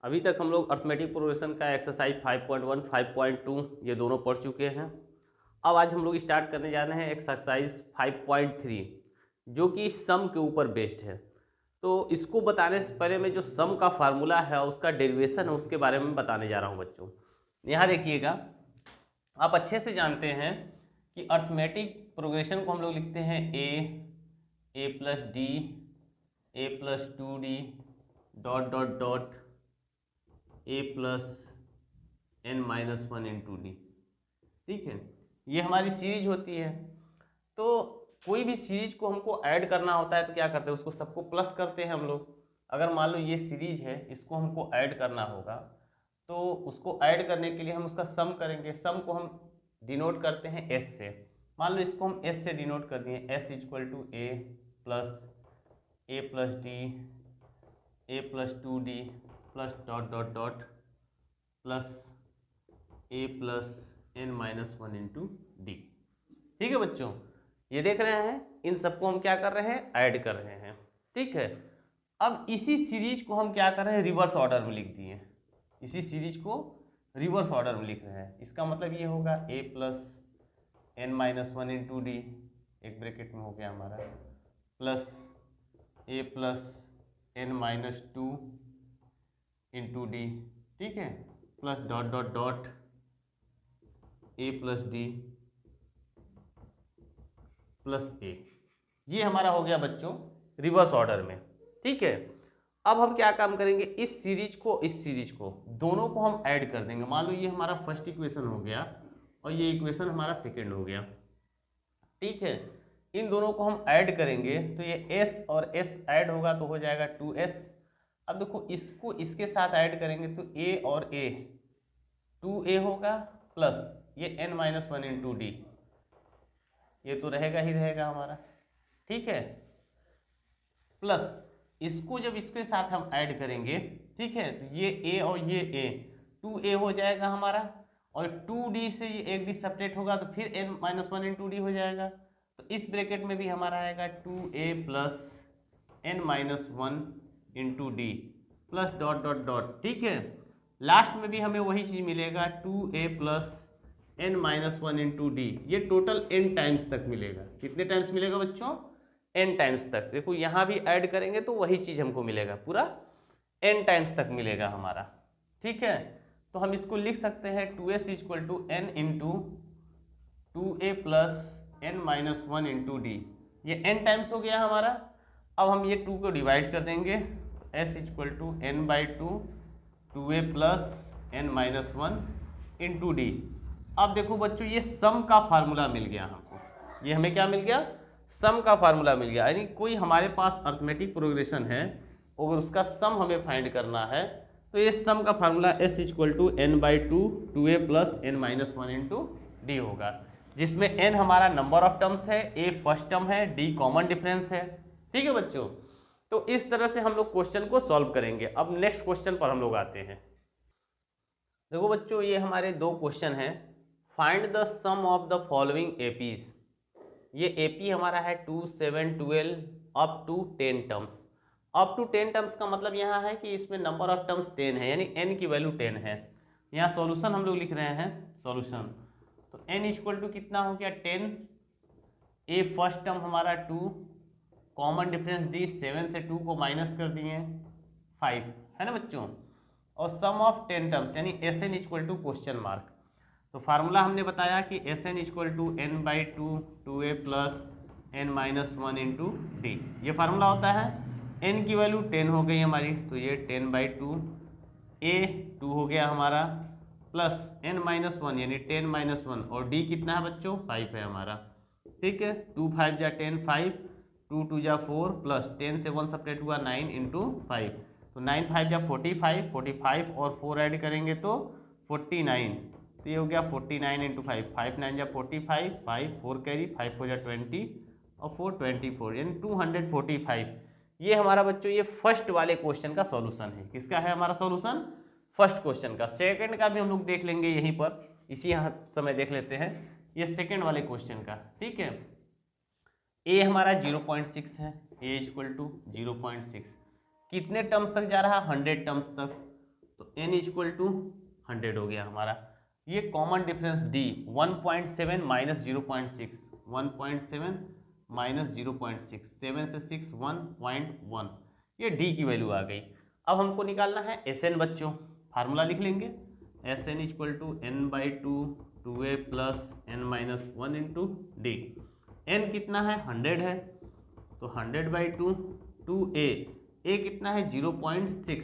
अभी तक हम लोग अर्थमेटिक प्रोग्रेशन का एक्सरसाइज 5.1, 5.2 ये दोनों पढ़ चुके हैं। अब आज हम लोग स्टार्ट करने जा रहे हैं एक्सरसाइज 5.3 जो कि सम के ऊपर बेस्ड है। तो इसको बताने से पहले मैं जो सम का फार्मूला है उसका डेरिवेशन है उसके बारे में बताने जा रहा हूँ बच्चों। यहाँ देखिएगा, आप अच्छे से जानते हैं कि अर्थमेटिक प्रोग्रेशन को हम लोग लिखते हैं A plus D, A plus 2d dot dot dot A plus N minus 1 into D. ठीक है, ये हमारी सीरीज होती है। तो कोई भी सीरीज को हमको ऐड करना होता है तो क्या करते हैं, उसको सबको प्लस करते हैं हम लोग। अगर मान लो ये सीरीज है, इसको हमको ऐड करना होगा तो उसको ऐड करने के लिए हम उसका सम करेंगे। सम को हम डिनोट करते हैं एस से। मान लो इसको हम एस से डिनोट कर दिए, s equal to a plus D, A plus 2d plus dot dot dot plus A plus N minus 1 into D. ठीक है बच्चों, ये देख रहे हैं, इन सबको हम क्या कर रहे हैं, ऐड कर रहे हैं। ठीक है, अब इसी सीरीज को हम क्या कर रहे हैं, रिवर्स ऑर्डर में लिख दिए। इसी सीरीज को रिवर्स ऑर्डर में लिख रहे हैं। इसका मतलब ये होगा A plus N minus 1 into D, एक ब्रैकेट में हो गया हमारा, प्लस ए plus N minus 2 into D. ठीक है, plus dot dot dot A plus D plus A. ये हमारा हो गया बच्चों रिवर्स ऑर्डर में। ठीक है, अब हम क्या काम करेंगे, इस सीरीज को दोनों को हम ऐड कर देंगे। मान लो ये हमारा फर्स्ट इक्वेशन हो गया और ये इक्वेशन हमारा सेकेंड हो गया। ठीक है, इन दोनों को हम ऐड करेंगे तो ये s और s ऐड होगा तो हो जाएगा 2s। अब देखो, इसको इसके साथ ऐड करेंगे तो a और a 2a होगा, प्लस ये n माइनस 1 इंटू डी, ये तो रहेगा ही रहेगा हमारा। ठीक है, प्लस इसको जब इसके साथ हम ऐड करेंगे, ठीक है, तो ये a और ये a 2a हो जाएगा हमारा, और 2d से ये एक डी सेपरेट होगा तो फिर n माइनस 1 इंटू डी हो जाएगा। तो इस ब्रैकेट में भी हमारा आएगा 2a plus N minus 1 into d plus dot dot dot. ठीक है, लास्ट में भी हमें वही चीज़ मिलेगा, 2a plus N minus 1 into d. ये टोटल n टाइम्स तक मिलेगा। कितने टाइम्स मिलेगा बच्चों, n टाइम्स तक। देखो यहाँ भी ऐड करेंगे तो वही चीज़ हमको मिलेगा, पूरा n टाइम्स तक मिलेगा हमारा। ठीक है, तो हम इसको लिख सकते हैं 2s equal to n into 2a plus N minus 1 into d. ये n टाइम्स हो गया हमारा। अब हम ये 2 को डिवाइड कर देंगे, s equal to n by 2a plus N minus 1 into d. अब देखो बच्चों, ये सम का फार्मूला मिल गया हमको। ये हमें क्या मिल गया, सम का फार्मूला मिल गया। यानी कोई हमारे पास अर्थमेटिक प्रोग्रेशन है, अगर उसका सम हमें फाइंड करना है तो ये सम का formula s equal to n by 2a plus N minus 1 into d होगा, जिसमें n हमारा नंबर ऑफ टर्म्स है, a फर्स्ट टर्म है, d कॉमन डिफरेंस है। ठीक है बच्चों, तो इस तरह से हम लोग क्वेश्चन को सॉल्व करेंगे। अब नेक्स्ट क्वेश्चन पर हम लोग आते हैं। देखो बच्चों, ये हमारे दो क्वेश्चन हैं। Find the sum of the following APs. ये एपी हमारा है 2, 7, 12 up to 10 terms. Up to 10 terms का मतलब यहाँ है कि इसमें नंबर ऑफ टर्म्स 10 है, यानी n की वैल्यू 10 है। यहाँ सॉल्यूशन हम लोग लिख रहे हैं, सॉल्यूशन। तो n इक्वल टू कितना हो गया, 10। ए फर्स्ट टर्म हमारा 2, कॉमन डिफरेंस d, 7 से 2 को माइनस कर दिए 5, है ना बच्चों। और सम ऑफ 10 टर्म्स यानी Sn equal to question mark. तो फार्मूला हमने बताया कि Sn equal to n by 2a plus N minus 1 into d. ये फार्मूला होता है। n की वैल्यू 10 हो गई हमारी, तो ये 10 बाई 2, a 2 हो गया हमारा, प्लस n माइनस 1 यानी 10 माइनस 1, और d कितना है बच्चों, 5 है हमारा। ठीक है, 2 5 जा 10, 5, 2 2 जा 4, प्लस 10 से 1 सेपरेट हुआ 9 इंटू 5, तो 9 5 जा 45, 45 और 4 ऐड करेंगे तो 49। तो ये हो गया 49 इंटू 5, 5 9 जा 45, 5 4 कैरी, 5 4 जा 20 और 4 24, यानी 245। ये हमारा बच्चों ये फर्स्ट वाले क्वेश्चन का सॉल्यूशन है। किसका है हमारा सॉल्यूशन, फर्स्ट क्वेश्चन का। सेकंड का भी हम लोग देख लेंगे यहीं पर, इसी समय देख लेते हैं ये सेकंड वाले क्वेश्चन का। ठीक है, ए हमारा 0.6 है, ए इक्वल टू 0.6 कितने टर्म्स तक जा रहा है, 100 टर्म्स तक। तो n इक्वल टू 100 हो गया हमारा। ये common difference d 1.7 minus 0.6, 1.7 minus 0.6, 7 से 6 1.1, ये d की वैल्यू आ गई। अब हमको निकालना है Sn बच्चों, फार्मूला लिख लेंगे Sn equal to n by two 2a plus n minus 1 into d. n कितना है 100 है, तो 100 बाई टू 2a, a कितना है 0.6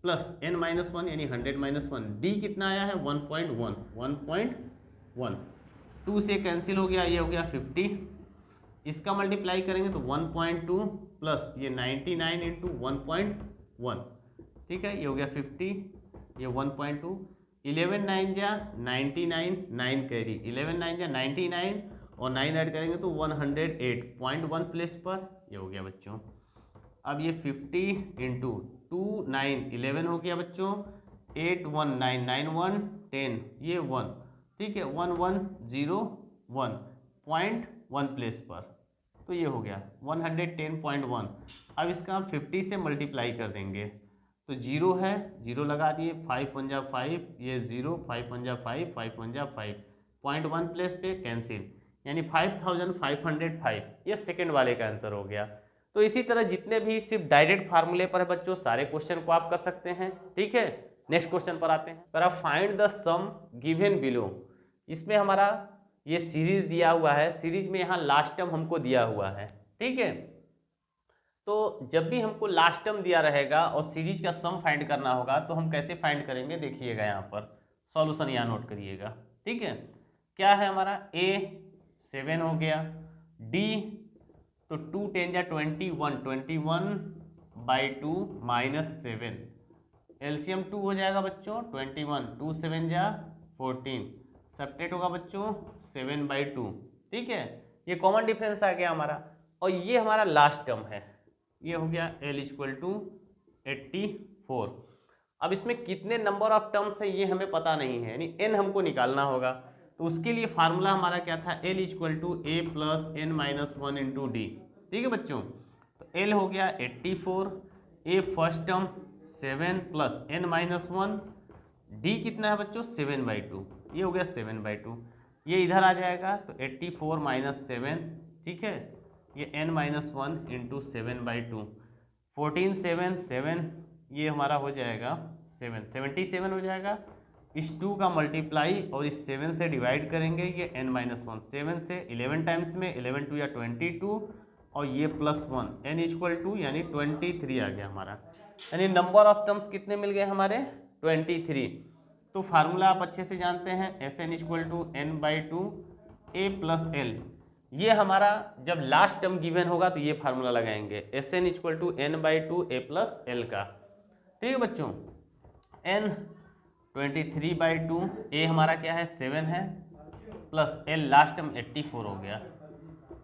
प्लस n माइनस 1 यानी 100 माइनस 1, d कितना आया है 1.1, 1.1, 2 से कैंसिल हो गया, ये हो गया 50, इसका मल्टीप्लाई करेंगे तो 1.2 प्लस ये 99 इंटू 1.1, ठीक है, ये हो गया 50, ये 1.2, 11 9 जा 99, 9 कैरी, 11 9 जा 99 और 9 ऐड करेंगे तो 108.1 प्लेस पर, ये हो गया बच्चों। अब ये 50 इंटू 2 9 11 हो गया बच्चों, 8 1 9 9 1 10, ये 1, ठीक है, 1101.1 प्लेस पर, तो ये हो गया 110.1। अब इसका हम 50 से मल्टीप्लाई कर देंगे तो 0 है, 0 लगा दिए, 5 1 जा 5, ये 0, 5 1 जा 5, 5 1 जा 5, 0.1 प्लेस पे कैंसिल, यानी 5505, ये सेकंड वाले का आंसर हो गया। तो इसी तरह जितने भी सिर्फ डायरेक्ट फार्मूले पर है बच्चों, सारे क्वेश्चन को आप कर सकते हैं, ठीक है। नेक्स्ट क्वेश्चन पर आते हैं, पर आप find the sum given below. इसमें हमारा ये सीरीज दिया हुआ है, सीरीज में यहाँ लास्ट टर्म हमको दिया हुआ है, ठीक है। तो जब भी हमको लास्ट टर्म दिया रहेगा और सीरीज का सम फाइंड करना होगा तो हम कैसे फाइंड करेंगे, देखिएगा यहाँ पर सॉल्यूशन यहाँ नोट करिएगा, ठीक है। क्या है हमारा, a 7 हो गया, d तो 2 10 जा 21, 21 बाई 2 माइनस 7, एलसीएम 2 हो जाएगा बच्चों, 21, 2 7 जा 14, सब्ट्रैक्ट होगा बच्चों 7 बाई 2, ठीक है। ये कॉमन डिफरेंस आ गया हमारा, और ये हमारा लास्ट टर्म है, ये हो गया l इक्वल टू 84। अब इसमें कितने नंबर ऑफ टर्म्स है ये हमें पता नहीं है, यानी n हमको निकालना होगा, तो उसके लिए फार्मूला हमारा क्या था, l equal to a plus n minus 1 into D, ठीक है बच्चों। तो l हो गया 84, a first term 7 plus n minus 1, d कितना है बच्चों 7 बाई 2, ये हो गया 7 बाई 2, ये इधर आ जाएगा तो 84 माइनस 7, ठीक है, ये n माइनस 1 इंटू 7 बाई 2, 14 7 7, ये हमारा हो जाएगा 7, 77 हो जाएगा। इस 2 का मल्टीप्लाई और इस 7 से डिवाइड करेंगे, ये n माइनस 1, 7 से 11 टाइम्स में 11 2 या 22, और ये प्लस 1, n इक्वल टू यानी 23 आ गया हमारा, यानी नंबर ऑफ टर्म्स कितने मिल गए हमारे 23। तो फार्मूला आप अच्छे से जानते हैं, Sn equal to n by 2 a plus l, ये हमारा जब लास्ट टर्म गिवन होगा तो ये फार्मूला लगाएंगे, Sn equal to n by 2 a plus l का, ठीक है बच्चों। n 23 बाई 2, a हमारा क्या है 7 है, प्लस l लास्ट टर्म 84 हो गया,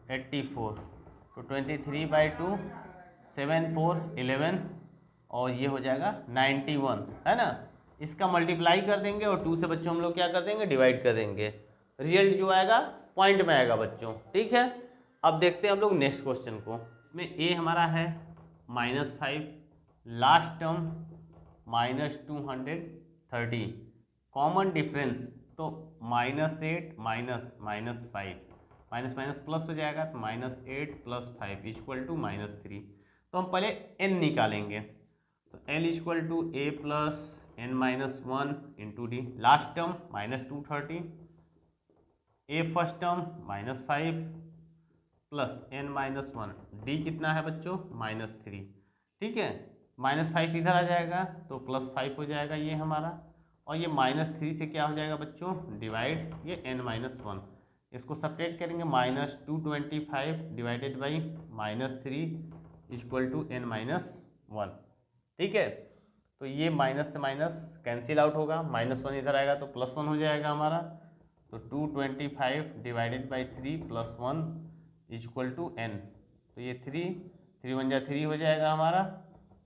84, तो 23 बाई 2 7 4 11, और ये हो जाएगा 91, है ना। इसका मल्टीप्लाई कर देंगे और 2 से बच्चों हम लोग क्या कर देंगे, डिवाइड कर देंगे, रिजल्ट जो आएगा पॉइंट में आएगा बच्चों, ठीक है। अब देखते हैं हम लोग नेक्स्ट क्वेश्चन को, इसमें a हमारा है -5, लास्ट टर्म -230, कॉमन डिफरेंस तो -8 माइनस -5, माइनस माइनस प्लस हो जाएगा तो -8 प्लस 5 इक्वल टू -3। तो हम पहले n निकालेंगे, तो l equal to a plus n minus 1 into d, last term -230, a first term -5 plus n minus 1, d कितना है बच्चों -3, ठीक है। -5 इधर आ जाएगा तो +5 हो जाएगा ये हमारा, और ये -3 से क्या हो जाएगा बच्चों डिवाइड, ये n माइनस 1, इसको सब्ट्रैक्ट करेंगे, -225 divided by -3 equal to n minus 1, ठीक है। तो ये माइनस से माइनस कैंसिल आउट होगा, -1 इधर आएगा तो +1 हो जाएगा हमारा, तो 225 divided by 3 plus 1 equal to n, तो ये 3 1 जा 3 हो जाएगा हमारा,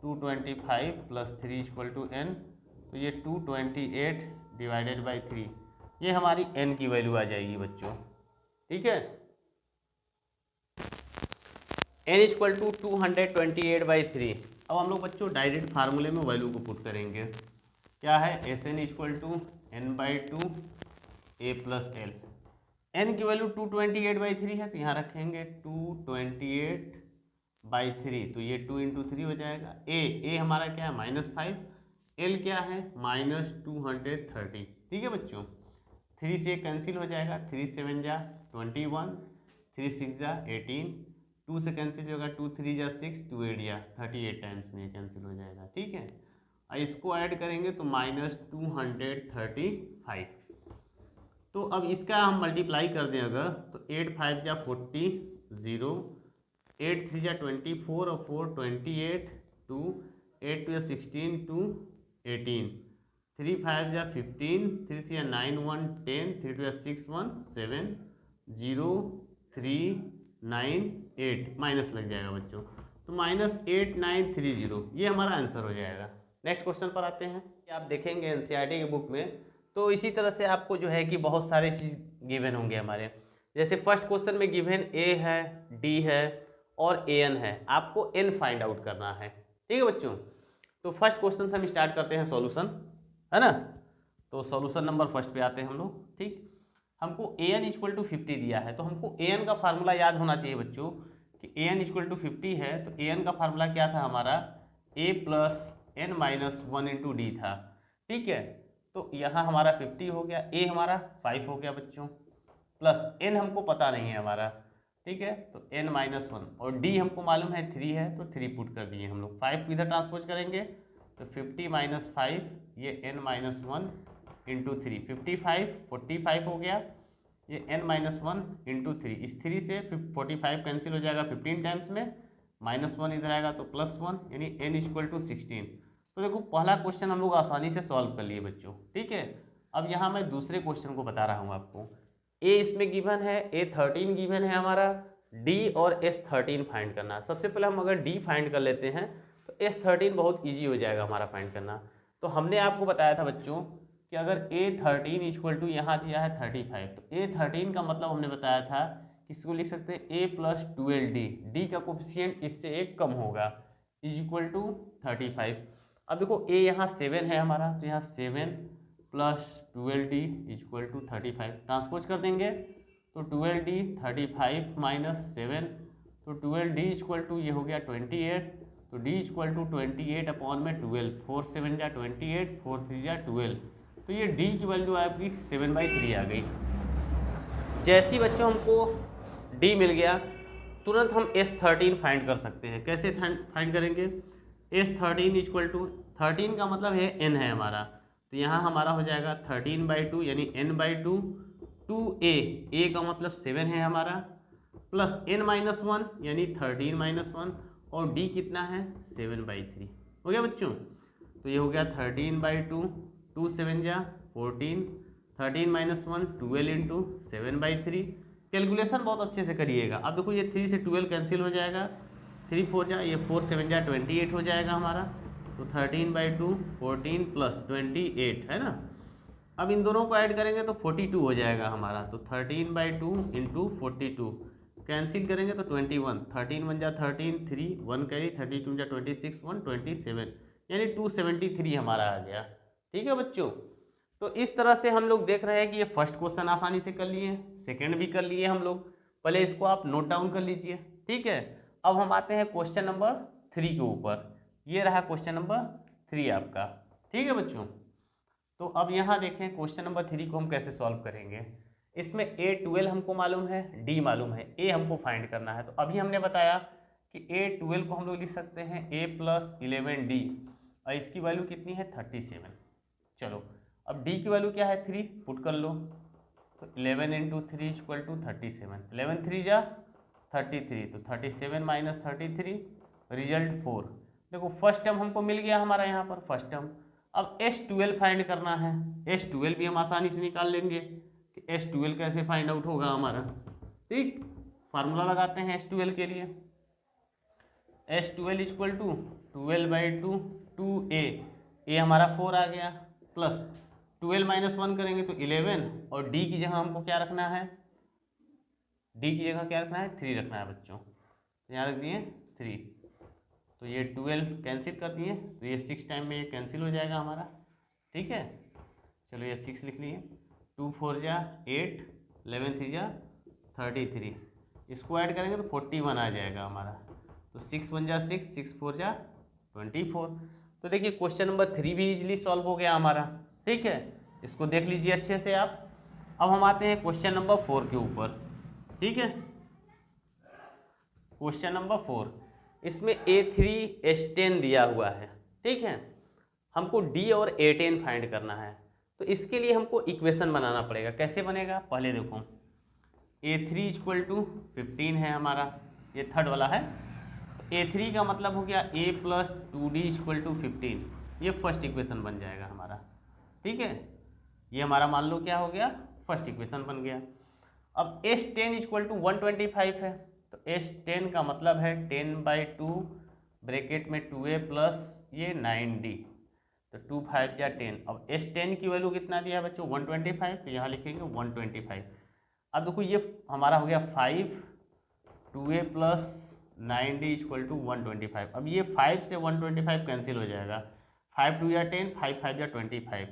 225 प्लस 3 इक्वल टू n, तो ये 228 डिवाइडेड बाई 3, ये हमारी n की वैल्यू आ जाएगी बच्चों, ठीक है। n equal to 228 by 3। अब हम लोग बच्चों डायरेक्ट फार्मूले में वैल्यू को पुट करेंगे, क्या है, s n equal to n by two a plus l. एन की वैल्यू 228/3 है, तो यहाँ रखेंगे 228/3, तो ये 2 इंटू 3 हो जाएगा। ए हमारा क्या है -5, एल क्या है -230। ठीक है बच्चों, 3 से कैंसिल हो जाएगा, 3 7 जा 21, 3 6 जा 18, 2 से कैंसिल होगा, 2 3 जा 6, 2 8 जा 38 टाइम्स में कैंसिल हो जाएगा। ठीक है, और इसको ऐड करेंगे तो -235। तो अब इसका हम मल्टीप्लाई कर दें अगर, तो 8 5 जा 40, 0, 8 3 जा 24 और 4 28, 2, 8 2 जा 16, 2 18, 3 5 जा 15, 3 3 जा 9 1 10, 3 2 जा 6 1 7, 0 3 9 8, माइनस लग जाएगा बच्चों, तो -8930 ये हमारा आंसर हो जाएगा। नेक्स्ट क्वेश्चन पर आते हैं। आप देखेंगे एनसीईआरटी की बुक में, तो इसी तरह से आपको जो है कि बहुत सारे चीज़ गिवन होंगे हमारे। जैसे फर्स्ट क्वेश्चन में गिवन ए है, डी है और ए एन है, आपको एन फाइंड आउट करना है। ठीक है बच्चों, तो फर्स्ट क्वेश्चन से हम स्टार्ट करते हैं सॉल्यूशन, है ना। तो सॉल्यूशन नंबर फर्स्ट पे आते हैं हम लोग। ठीक, हमको ए एन इक्वल टू 50 दिया है, तो हमको ए एन का फार्मूला याद होना चाहिए बच्चों कि ए एन इक्वल टू 50 है, तो ए एन का फार्मूला क्या था हमारा, A plus N minus 1 into D था। ठीक है, तो यहाँ हमारा 50 हो गया, ए हमारा 5 हो गया बच्चों, प्लस एन हमको पता नहीं है हमारा। ठीक है, तो एन माइनस 1 और डी हमको मालूम है 3 है, तो 3 पुट कर दिए हम लोग। 5 को इधर ट्रांसपोज करेंगे तो 50 माइनस 5, ये एन माइनस 1 इंटू 3, 55 45 हो गया, ये n माइनस 1 इंटू 3, इस 3 से 45 कैंसिल हो जाएगा 15 टाइम्स में, -1 इधर आएगा तो +1, यानी n इक्वल टू 16। तो देखो पहला क्वेश्चन हम लोग आसानी से सॉल्व कर लिए बच्चों। ठीक है, अब यहाँ मैं दूसरे क्वेश्चन को बता रहा हूँ आपको। ए इसमें गिवन है, A13 गिवन है हमारा, D और S13 फाइंड करना। सबसे पहले हम अगर D फाइंड कर लेते हैं तो S13 बहुत ईजी हो जाएगा हमारा फाइंड करना। तो हमने आपको बताया था बच्चों कि अगर A13 इक्वल टू यहाँ दिया है 35, तो A13 का मतलब हमने बताया था किसको लिख सकते हैं, A प्लस 12D, D का कोफिशिएंट इससे एक कम होगा, इज इक्वल टू 35। अब देखो A यहाँ 7 है हमारा, तो यहाँ 7 plus 12D equal to 35, transpose कर देंगे तो 12D 35 माइनस 7, तो 12D इक्वल टू ये हो गया 28, तो D इक्वल टू 28 अपॉन में 12, 4 7 जा 28, 4 3 जा 12, तो ये D की वैल्यू आपकी 7/3 आ गई। जैसे ही बच्चों हमको D मिल गया, तुरंत हम S13 फाइंड कर सकते हैं। कैसे फाइंड करेंगे, S13 इक्वल टू 13 का मतलब है n है हमारा, तो यहाँ हमारा हो जाएगा 13/2 यानी n/2, 2a का मतलब 7 है हमारा, प्लस n-1 यानी 13-1, और d कितना है 7/3। हो गया बच्चों, तो ये हो गया 13/2, 2 7 जा 14, 13-1 12 इंटू 7/3। कैलकुलेशन बहुत अच्छे से करिएगा। अब देखो ये 3 से 12 कैंसिल हो जाएगा, 3 4 जा, ये 4 7 जा 28 हो जाएगा हमारा, तो 13/2 14 प्लस 28 है ना। अब इन दोनों को ऐड करेंगे तो 42 हो जाएगा हमारा, तो 13/2 इंटू 42 कैंसिल करेंगे तो 21, 13 1 जा 13, 3 1 कैरी, 32 जा 26 1 27, यानी 273 हमारा आ गया। ठीक है बच्चों, तो इस तरह से हम लोग देख रहे हैं कि ये फर्स्ट क्वेश्चन आसानी से कर लिए, सेकंड भी कर लिए हम लोग। पहले इसको आप नोट डाउन कर लीजिए। ठीक है, अब हम आते हैं क्वेश्चन नंबर 3 के ऊपर। ये रहा क्वेश्चन नंबर 3 आपका। ठीक है बच्चों, तो अब यहाँ देखें क्वेश्चन नंबर 3 को हम कैसे सॉल्व करेंगे। इसमें A12 हमको मालूम है, D मालूम है, A हमको फाइंड करना है। तो अभी हमने बताया कि A12 को हम लोग लिख सकते हैं A प्लस 11D, और इसकी वैल्यू कितनी है 37। चलो अब D की वैल्यू क्या है 3, पुट कर लो, तो 11 इंटू 3 इक्वल टू 37, 11 3 जा 33, तो 37 माइनस 33, रिजल्ट 4। देखो फर्स्ट टर्म हमको मिल गया हमारा यहाँ पर फर्स्ट टर्म। अब S12 फाइंड करना है, S12 भी हम आसानी से निकाल लेंगे कि S12 कैसे फाइंड आउट होगा हमारा। ठीक, फार्मूला लगाते हैं S12 के लिए, S12 इक्वल टू 12/2 2a हमारा 4 आ गया, प्लस 12 माइनस 1 करेंगे तो 11, और D की जगह हमको क्या रखना है, D की जगह क्या रखना है 3 रखना है बच्चों, तो यहाँ रख दिए 3, तो ये 12 कैंसिल कर दिए, तो ये 6 टाइम में ये कैंसिल हो जाएगा हमारा। ठीक है, चलो ये 6 लिख लिए, 2 4 जा 8, 11 3 जा 33, इसको ऐड करेंगे तो 41 आ जाएगा हमारा। तो 6 1 जा 6, 6 4 जा 24। तो देखिए क्वेश्चन नंबर 3 भी इजीली सॉल्व हो गया हमारा। ठीक है, इसको देख लीजिए अच्छे से आप। अब हम आते हैं क्वेश्चन नंबर 4 के ऊपर। ठीक है, क्वेश्चन नंबर 4, इसमें A3 H10 दिया हुआ है। ठीक है, हमको D और A10 फाइंड करना है। तो इसके लिए हमको इक्वेशन बनाना पड़ेगा। कैसे बनेगा, पहले देखो, A3 इक्वल टू 15 है हमारा, ये थर्ड वाला है। तो A3 का मतलब हो गया A plus 2D equal to 15, ये फर्स्ट इक्वेशन बन जाएगा हमारा। ठीक है, ये हमारा मान लो क्या हो गया, फर्स्ट इक्वेशन बन गया। अब H10 इक्वल टू 125 है, तो H10 का मतलब है 10/2 ब्रैकेट में 2A प्लस ये 9D, तो 2 5 या 10। अब H10 की वैल्यू कितना दिया है बच्चों, 125, तो यहाँ लिखेंगे 125। अब देखो ये हमारा हो गया 5, 2A plus 9D equal to 125। अब ये 5 से 125 कैंसिल हो जाएगा, 5 2 या 10, 5 5 या 25,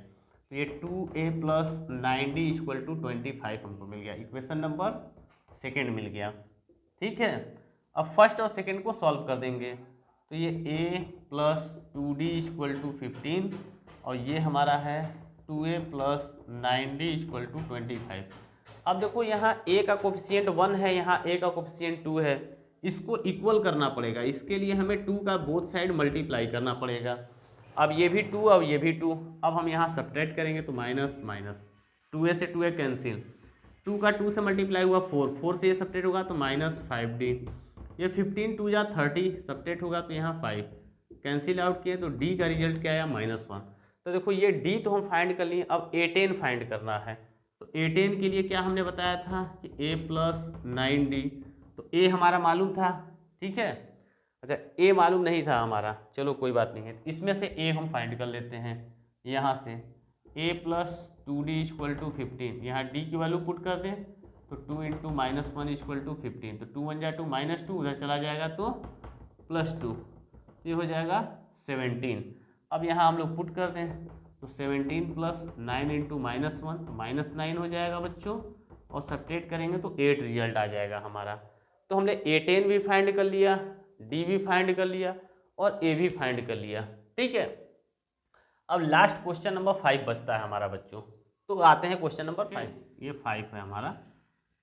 तो ये 2A plus 9D equal to 25 हमको मिल गया। इक्वेशन नंबर सेकेंड मिल गया। ठीक है, अब फर्स्ट और सेकेंड को सॉल्व कर देंगे, तो ये A plus 2D equal to 15 और ये हमारा है 2A plus 9D equal to 25। अब देखो यहाँ A का कोफिशिएंट 1 है, यहाँ A का कोफिशिएंट 2 है, इसको इक्वल करना पड़ेगा। इसके लिए हमें 2 का बोथ साइड मल्टीप्लाई करना पड़ेगा। अब ये भी 2, अब ये भी 2, अब हम यहाँ सब्ट्रैक्ट करेंगे तो माइनस माइनस, 2A से 2A कैंसिल, 2 का 2 से मल्टीप्लाई हुआ 4, 4 से ये सब्ट्रैक्ट होगा तो माइनस 5D, ये 15 2 जा 30 सब्ट्रैक्ट होगा तो यहाँ 5 कैंसिल आउट किए, तो D का रिजल्ट क्या आया, -1। तो देखो ये D तो हम फाइंड कर लिए, अब A10 फाइंड करना है। तो A10 के लिए क्या हमने बताया था कि A प्लस 9D, तो A हमारा मालूम था। ठीक है, अच्छा A मालूम नहीं था हमारा, चलो कोई बात नहीं है, इसमें से A हम फाइंड कर लेते हैं। यहाँ से A plus 2D equal to 15, यहाँ D की वैल्यू पुट कर दें तो 2 इंटू -1 इक्वल टू 15, तो 2 1 जा 2 -2, उधर चला जाएगा तो +2, ये हो जाएगा 17। अब यहाँ हम लोग पुट कर दें तो 17 प्लस 9 इंटू -1, तो -9 हो जाएगा बच्चों, और सब्ट्रैक्ट करेंगे तो 8 रिजल्ट आ जाएगा हमारा। तो हमने A10 भी फाइंड कर लिया, D भी फाइंड कर लिया और A भी फाइंड कर लिया। ठीक है, अब लास्ट क्वेश्चन नंबर 5 बचता है हमारा बच्चों। तो आते हैं क्वेश्चन नंबर 5, ये 5 है हमारा।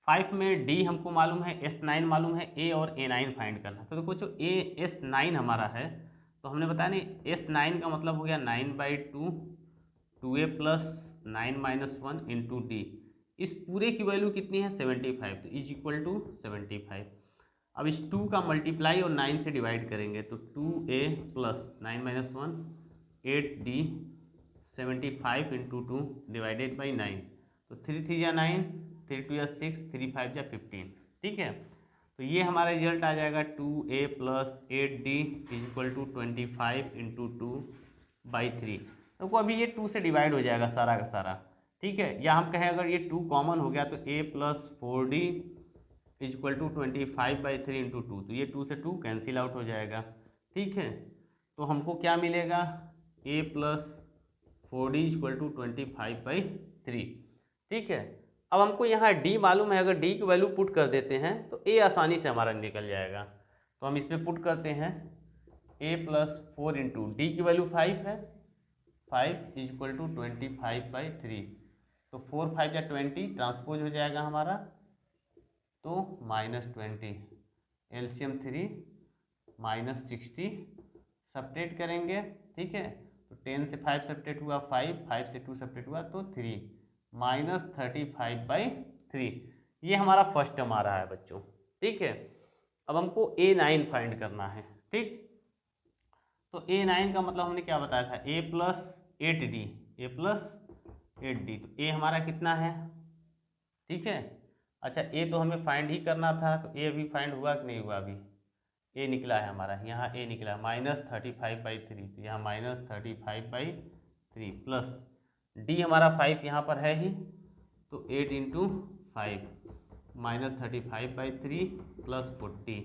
5 में D हमको मालूम है, S9 मालूम है, A और A9 फाइंड करना है। तो देखो जो S9 हमारा है, तो हमने बताया नहीं, S9 का मतलब हो गया 9/2 2A प्लस 9 - 1 इंटू D। इस पूरे की वैल्यू कितनी है, 75, तो इज इक्वल टू 75। अब इस 2 का मल्टीप्लाई और 9 से डिवाइड करेंगे तो 2A plus 9 - 1 8D 75 into 2 divided by 9, तो 3 3 या 9, 3 2 या 6, 3 5 या 15। ठीक है, तो ये हमारा रिजल्ट आ जाएगा 2A plus 8D is equal to 25 into 2/3। तो अभी ये 2 से डिवाइड हो जाएगा सारा का सारा। ठीक है, या हम कहें अगर ये 2 कॉमन हो गया तो A plus 4D is equal to 25/3 into 2, तो ये 2 से 2 कैंसिल आउट हो जाएगा। ठीक है, तो हमको क्या मिलेगा, A plus 4D is equal to 25/3। ठीक है, अब हमको यहाँ D मालूम है, अगर D की वैल्यू पुट कर देते हैं तो A आसानी से हमारा निकल जाएगा। तो हम इसमें पुट करते हैं A प्लस 4 इंटू D की वैल्यू 5 है, 5 इज इक्वल टू 25/3, तो 4 5 या 20 ट्रांसपोज हो जाएगा हमारा, तो -20, एलसीएम 3 -60 सब्ट्रैक्ट करेंगे। ठीक है, तो 10 से 5 सब्ट्रैक्ट हुआ 5, 5 से 2 सब्ट्रैक्ट हुआ तो 3, -35/3। ये हमारा फर्स्ट टर्म आ रहा है बच्चों। ठीक है, अब हमको A9 फाइंड करना है। ठीक, तो A9 का मतलब हमने क्या बताया था, A plus 8D, A plus 8D, तो A हमारा कितना है। ठीक है, अच्छा A तो हमें फाइंड ही करना था, तो A अभी फाइंड हुआ कि नहीं हुआ, अभी A निकला है हमारा, यहाँ A निकला -35/3, तो यहाँ -35/3 प्लस D हमारा 5 यहाँ पर है ही, तो 8 इंटू 5 -35/3 प्लस 40,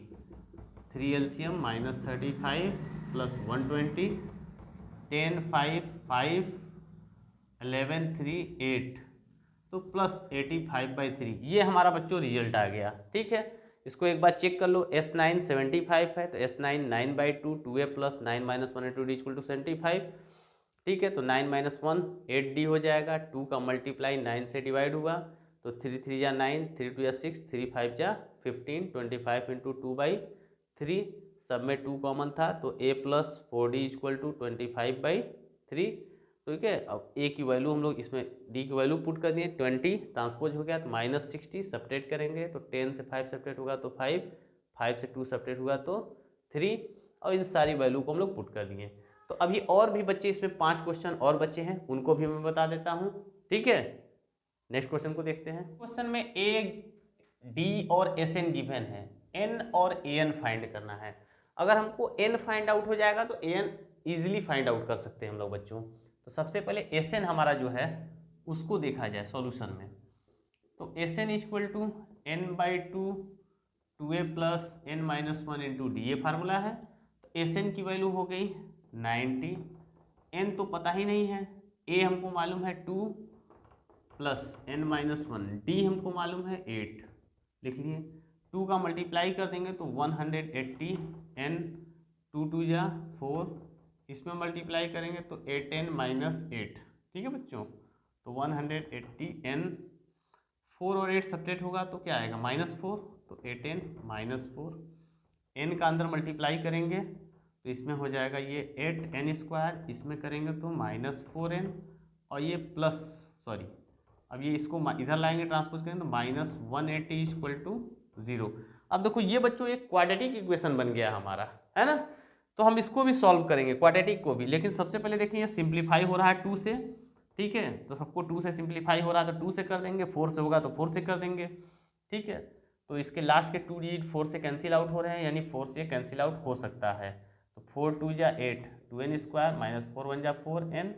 3 एलसीएम -35 प्लस 120, 10 5 5 11 3 8 तो प्लस 85/3 ये हमारा बच्चों रिजल्ट आ गया। ठीक है, इसको एक बार चेक कर लो। S9 75 है तो S9 9/2 2a plus 9 minus 1 into D equal to 75। ठीक है, तो 9 माइनस 1 8d हो जाएगा। 2 का मल्टीप्लाई 9 से डिवाइड हुआ तो 3 3 जा 9, 3 2 जा 6, 3 5 जा 15, 25 इंटू 2/3 सब में 2 कॉमन था तो a plus 4d equal to 25/3। ठीक है, अब a की वैल्यू हम लोग इसमें d की वैल्यू पुट कर दिए 20 ट्रांसपोज हो गया तो -60 सब्ट्रैक्ट करेंगे तो 10 से 5 सब्ट्रैक्ट होगा तो 5, 5 से 2 सब्ट्रैक्ट होगा तो 3 और इन सारी वैल्यू को हम लोग पुट कर दिए। तो अभी और भी बच्चे इसमें 5 क्वेश्चन और बच्चे हैं उनको भी मैं बता देता हूँ। ठीक है, नेक्स्ट क्वेश्चन को देखते हैं। क्वेश्चन में a d और Sn गिवन है, n और an फाइंड करना है। अगर हमको n फाइंड आउट हो जाएगा तो an इजीली फाइंड आउट कर सकते हैं हम लोग बच्चों। तो सबसे पहले Sn हमारा जो है उसको देखा जाए सॉल्यूशन में। तो Sn equal to n/2 2a plus n minus 1 into d, ये फार्मूला है। तो Sn की वैल्यू हो गई 90, n तो पता ही नहीं है, a हमको मालूम है 2 प्लस n माइनस 1, डी हमको मालूम है 8, लिख लिए। 2 का मल्टीप्लाई कर देंगे तो 180 n 2 2 जा 4, इसमें मल्टीप्लाई करेंगे तो 8n माइनस 8। ठीक है बच्चों, तो 180 n 4 और 8 सब्ट्रैक्ट होगा तो क्या आएगा -4, तो 8n माइनस 4। n का अंदर मल्टीप्लाई करेंगे तो इसमें हो जाएगा ये 8n², इसमें करेंगे तो -4n और ये प्लस सॉरी अब ये इसको इधर लाएंगे ट्रांसपोज करेंगे तो -180 इक्वल टू 0। अब देखो ये बच्चों एक क्वाड्रेटिक इक्वेशन बन गया हमारा, है ना। तो हम इसको भी सॉल्व करेंगे क्वाड्रेटिक को भी, लेकिन सबसे पहले देखिए ये सिंप्लीफाई हो रहा है 2 से। ठीक है, तो सबको 2 से सिंप्लीफाई हो रहा है तो 2 से कर देंगे, 4 से होगा तो 4 से कर देंगे। ठीक है, तो इसके लास्ट के 2 डिजिट 4 से कैंसिल आउट हो रहे हैं, यानी 4 से कैंसिल आउट हो सकता है। तो 4 2 जा 8, 2n² माइनस 4 1 जा 4n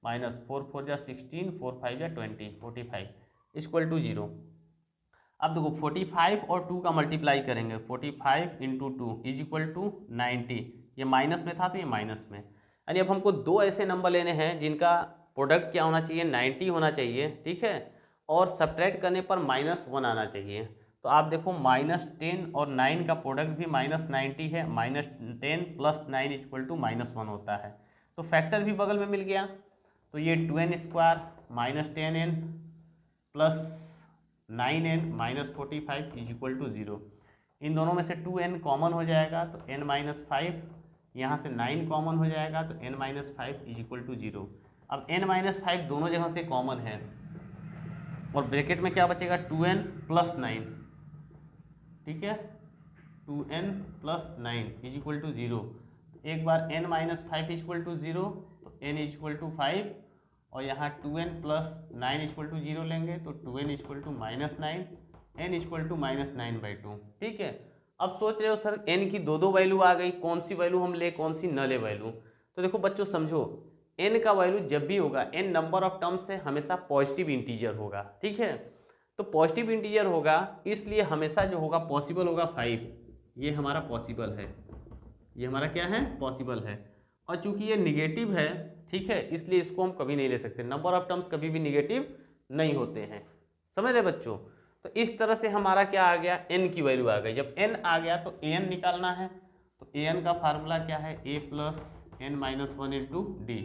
माइनस 4 4 जा 16, 4 5 जा 20, 45 इक्वल टू 0। अब देखो 45 और 2 का मल्टीप्लाई करेंगे, 45 इंटू 2 इज इक्वल टू 90, ये माइनस में था तो ये माइनस में, यानी अब हमको दो ऐसे नंबर लेने हैं जिनका प्रोडक्ट क्या होना चाहिए 90 होना चाहिए। ठीक है, और सब्ट्रैक्ट करने पर -1 आना चाहिए। तो आप देखो -10 और 9 का प्रोडक्ट भी -90 है, -10 प्लस 9 इक्वल टू -1 होता है। तो फैक्टर भी बगल में मिल गया, तो ये 2n² minus 10n plus 9n minus 45 is equal to 0। इन दोनों में से 2n कॉमन हो जाएगा तो n माइनस 5, यहाँ से 9 कॉमन हो जाएगा तो n minus 5 is equal to 0। अब n माइनस 5 दोनों जगह से कॉमन है और ब्रैकेट में क्या बचेगा 2n प्लस 9। ठीक है, 2n plus 9 is equal to 0। एक बार n minus 5 is equal to 0 तो n इज इक्वल टू 5 और यहाँ 2n प्लस 9 इक्वल टू 0 लेंगे तो 2n equal to -9, n equal to -9/2। ठीक है, अब सोच रहे हो सर n की दो वैल्यू आ गई, कौन सी वैल्यू हम ले कौन सी न ले वैल्यू। तो देखो बच्चों समझो, n का वैल्यू जब भी होगा n नंबर ऑफ टर्म्स से हमेशा पॉजिटिव इंटीजर होगा। ठीक है, तो पॉजिटिव इंटीजर होगा इसलिए हमेशा जो होगा पॉसिबल होगा 5, ये हमारा पॉसिबल है, ये हमारा क्या है पॉसिबल है। और चूंकि ये निगेटिव है, ठीक है, इसलिए इसको हम कभी नहीं ले सकते, नंबर ऑफ टर्म्स कभी भी निगेटिव नहीं होते हैं, समझ रहे बच्चों। तो इस तरह से हमारा क्या आ गया n की वैल्यू आ गई। जब n आ गया तो an निकालना है, तो an का फार्मूला क्या है a plus n minus 1 into D.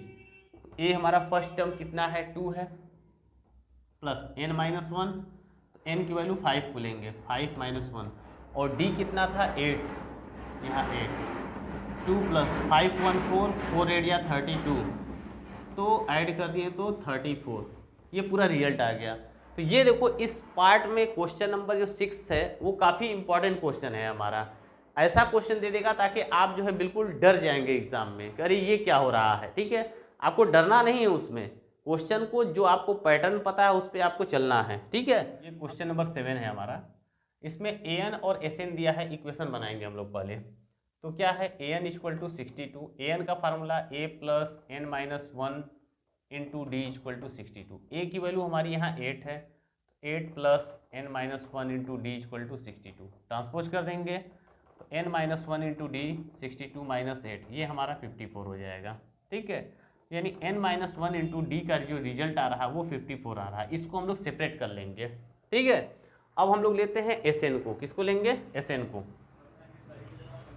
a हमारा फर्स्ट टर्म कितना है 2 है, प्लस n माइनस 1, तो n की वैल्यू 5 को लेंगे, 5 माइनस 1, और d कितना था 8, यहाँ 8, 2 प्लस 5 1 4, 4 8 या 32, तो ऐड कर दिए तो 34, ये पूरा रिजल्ट आ गया। तो ये देखो इस पार्ट में क्वेश्चन नंबर जो 6 है वो काफ़ी इंपॉर्टेंट क्वेश्चन है हमारा। ऐसा क्वेश्चन दे देगा ताकि आप जो है बिल्कुल डर जाएंगे एग्जाम में, अरे ये क्या हो रहा है। ठीक है, आपको डरना नहीं है उसमें, क्वेश्चन को जो आपको पैटर्न पता है उस पर आपको चलना है। ठीक है, ये क्वेश्चन नंबर 7 है हमारा। इसमें an और Sn दिया है, इक्वेशन बनाएंगे हम लोग पहले। तो क्या है an इक्वल टू 62, an का formula a plus n minus 1 into D equal to 62। a की वैल्यू हमारी यहाँ 8 है, तो 8 plus n minus 1 into D equal to 62, transpose कर देंगे तो n minus 1 into d 62 minus 8, ये हमारा 54 हो जाएगा। ठीक है, यानी n minus one into D का जो रिजल्ट आ रहा है वो 54 आ रहा है। इसको हम लोग सेपरेट कर लेंगे, ठीक है। अब हम लोग लेते हैं एस एन को, किसको लेंगे, एस एन को।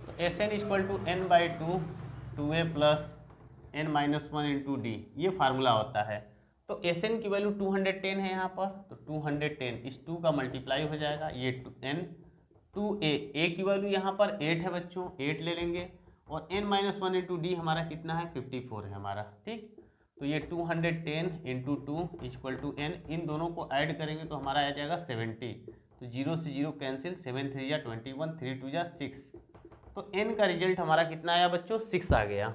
तो S n equal to n by two a plus N minus one into d, ये फार्मूला होता है। तो एस एन की वैल्यू 210 है यहाँ पर, तो 210 इस 2 का मल्टीप्लाई हो जाएगा, ये एन टू ए की वैल्यू यहाँ पर 8 है बच्चों, 8 ले लेंगे, और n minus one into D हमारा कितना है, 54 है हमारा, ठीक। तो ये 210 into two equal to N, इन दोनों को ऐड करेंगे तो हमारा आ जाएगा 70। तो 0 से 0 कैंसिल, 7 3 या 21, 3 2 या 6। तो n का रिजल्ट हमारा कितना आया बच्चों, 6 आ गया।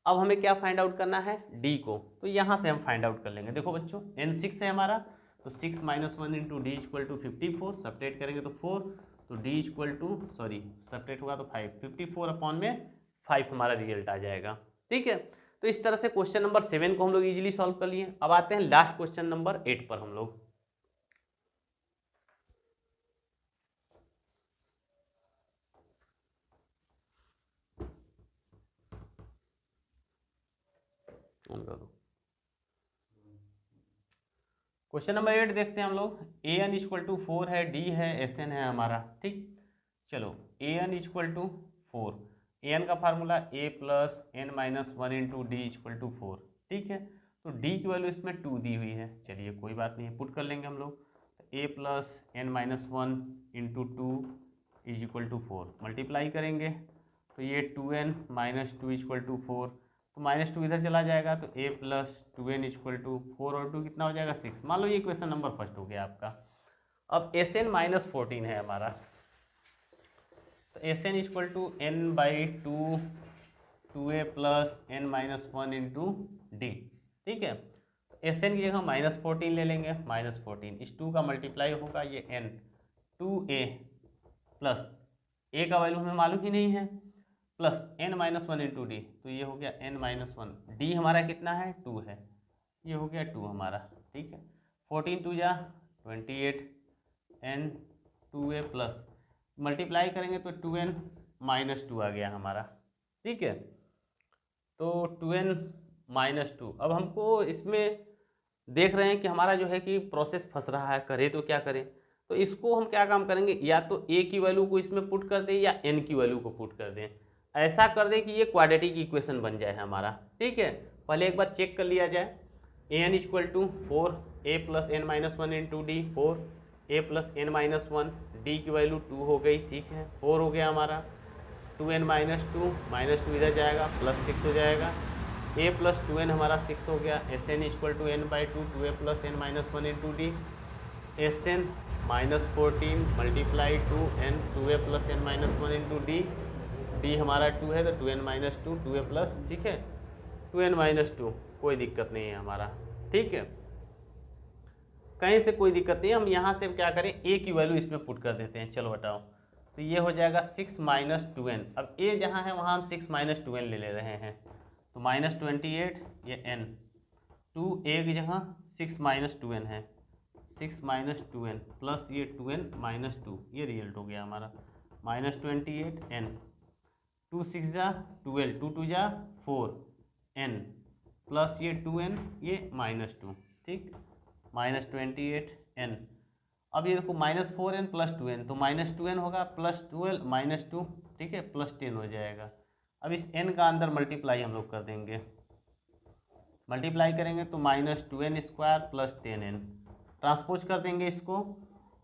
अब हमें क्या फाइंड आउट करना है, d को। तो यहाँ से हम फाइंड आउट कर लेंगे। देखो बच्चों n 6 है हमारा, तो 6 minus one into D equal to 54, subtract करेंगे तो 4, तो d इक्वल टू सब्ट्रैक्ट होगा तो 5, 54 अपॉन में 5 हमारा रिजल्ट आ जाएगा, ठीक है। तो इस तरह से क्वेश्चन नंबर 7 को हम लोग इजीली सॉल्व कर लिए। अब आते हैं लास्ट क्वेश्चन नंबर 8 पर हम लोग। क्वेश्चन नंबर 8 देखते हैं हम लोग। ए एन इक्वल टू 4 है, डी है, एस एन है हमारा, ठीक। चलो A N equal to 4, A N का formula A plus N minus one into D equal to 4, ठीक है। तो डी की वैल्यू इसमें 2 दी हुई है, चलिए कोई बात नहीं, पुट कर लेंगे हम लोग। A plus N minus one into two is equal to 4, multiply करेंगे तो ये 2n minus two equal to 4, तो माइनस टू इधर चला जाएगा, तो a plus 2n equal to 4 और 2 कितना हो जाएगा, 6। मान लो ये क्वेश्चन नंबर फर्स्ट हो गया आपका। अब एस एन माइनस 14 है हमारा, तो S n equal to n by two a plus N minus one into D, ठीक है। तो एस एन की जगह माइनस 14 ले लेंगे, माइनस 14 इस 2 का मल्टीप्लाई होगा, ये एन 2a प्लस ए का वैल्यू हमें मालूम ही नहीं है, plus N minus one into d, तो ये हो गया एन माइनस वन, डी हमारा कितना है, 2 है, ये हो गया 2 हमारा, ठीक है। 14 2 जा 28 एन 2a प्लस मल्टीप्लाई करेंगे तो 2n माइनस 2 आ गया हमारा, ठीक है। तो 2n माइनस 2, अब हमको इसमें देख रहे हैं कि हमारा जो है कि प्रोसेस फंस रहा है, करें तो क्या करें। तो इसको हम क्या काम करेंगे, या तो a की वैल्यू को इसमें पुट कर दें या n की वैल्यू को पुट कर दें। ऐसा कर दें कि ये क्वाड्रेटिक इक्वेशन बन जाए हमारा, ठीक है। पहले एक बार चेक कर लिया जाए, A N equal to 4 A plus N minus one into D, 4 A plus N minus one, D की वैल्यू 2 हो गई, ठीक है, 4 हो गया हमारा, 2n माइनस टू इधर जाएगा, प्लस 6 हो जाएगा, a प्लस 2n हमारा 6 हो गया, S n equal to n by two a plus N minus one into d, S n minus 14 multiply 2n 2a plus N minus one into d, d हमारा 2 है तो 2n minus two 2a plus, ठीक है, 2n minus 2, कोई दिक्कत नहीं है हमारा, ठीक है, कहीं से कोई दिक्कत नहीं है। हम यहाँ से क्या करें, a की वैल्यू इसमें पुट कर देते हैं, चलो हटाओ, तो ये हो जाएगा 6 माइनस 2n, अब a जहाँ है वहाँ हम 6 माइनस 2n ले रहे हैं, तो माइनस 28 ये n, 2a की जगह 6 माइनस 2n है, 6 माइनस 2n प्लस ये 2n माइनस 2, ये रिजल्ट हो गया हमारा, माइनस 28 n, 2 6 जा 12, 2 2 जा 4 n प्लस ये 2n ये माइनस 2, ठीक, माइनस 28 n। अब ये देखो माइनस 4n प्लस 2n, तो माइनस 2n होगा प्लस 12 माइनस 2, ठीक है, प्लस 10 हो जाएगा। अब इस n का अंदर मल्टीप्लाई हम लोग कर देंगे, मल्टीप्लाई करेंगे तो minus 2n square plus 10n, transpose कर देंगे इसको,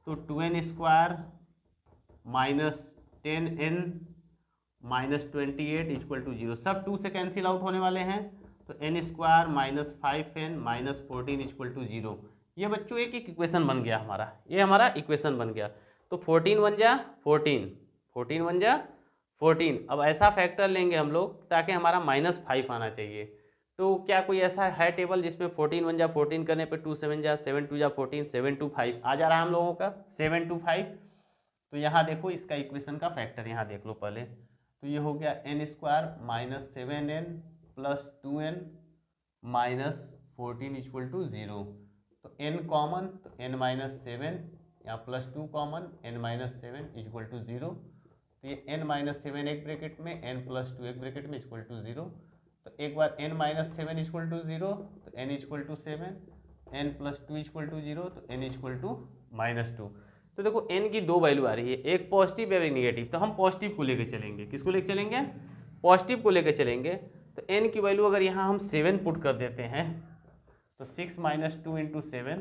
तो 2n square minus 10n minus 28 equal to 0, सब 2 से कैंसिल आउट होने वाले हैं, तो n square minus 5n minus 14 equal to 0। ये बच्चों एक इक्वेशन बन गया हमारा, ये हमारा इक्वेशन बन गया। तो 14 1 जा 14, 14 1 जा 14। अब ऐसा फैक्टर लेंगे हम लोग ताकि हमारा -5 आना चाहिए। तो क्या कोई ऐसा है टेबल जिसमें 14 1 जा 14 करने पे 2 7 जा 7 2 जा 14 7 2 5 आ जा रहा है हम लोगों का 7 2 5। तो यहाँ देखो इसका इक्वेशन का फैक्टर यहाँ देख लो पहले, तो ये हो गया n square minus 7n plus 2n minus 14 equal to 0। तो n कॉमन, तो n माइनस 7 या plus 2 common, n minus 7 equal to 0। तो ये n माइनस 7 एक ब्रैकेट में, n प्लस 2 एक ब्रैकेट में इक्वल टू 0। तो एक बार n माइनस 7 इक्वल टू 0, तो n equal to 7, n plus 2 equal to 0, तो n इक्वल टू -2। तो देखो n की दो वैल्यू आ रही है, एक पॉजिटिव और एक निगेटिव, तो हम पॉजिटिव को लेके चलेंगे। किसको लेके चलेंगे? पॉजिटिव को लेके चलेंगे। तो n की वैल्यू अगर यहाँ हम 7 पुट कर देते हैं, तो 6 माइनस 2 इंटू 7,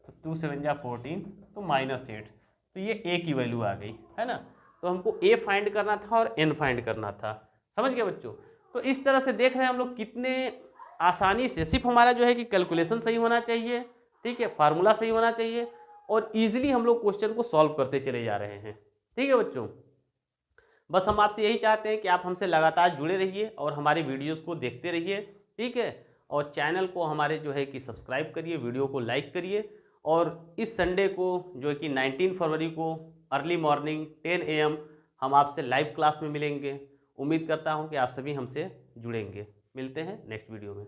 तो 2 7 जा 14, तो -8। तो ये a की वैल्यू आ गई, है ना। तो हमको a फाइंड करना था और n फाइंड करना था। समझ गए बच्चों? तो इस तरह से देख रहे हैं हम लोग कितने आसानी से, सिर्फ हमारा जो है कि कैलकुलेशन सही होना चाहिए, ठीक है, फार्मूला सही होना चाहिए, और इजीली हम लोग क्वेश्चन को सॉल्व करते चले जा रहे हैं। ठीक है बच्चों, बस हम आपसे यही चाहते हैं कि आप हमसे लगातार जुड़े रहिए और हमारे वीडियोस को देखते रहिए, ठीक है। और चैनल को हमारे जो है कि सब्सक्राइब करिए, वीडियो को लाइक करिए। और इस संडे को जो है कि 19 फरवरी को अर्ली मॉर्निंग 10 AM हम आपसे लाइव क्लास में मिलेंगे। उम्मीद करता हूँ कि आप सभी हमसे जुड़ेंगे। मिलते हैं नेक्स्ट वीडियो में।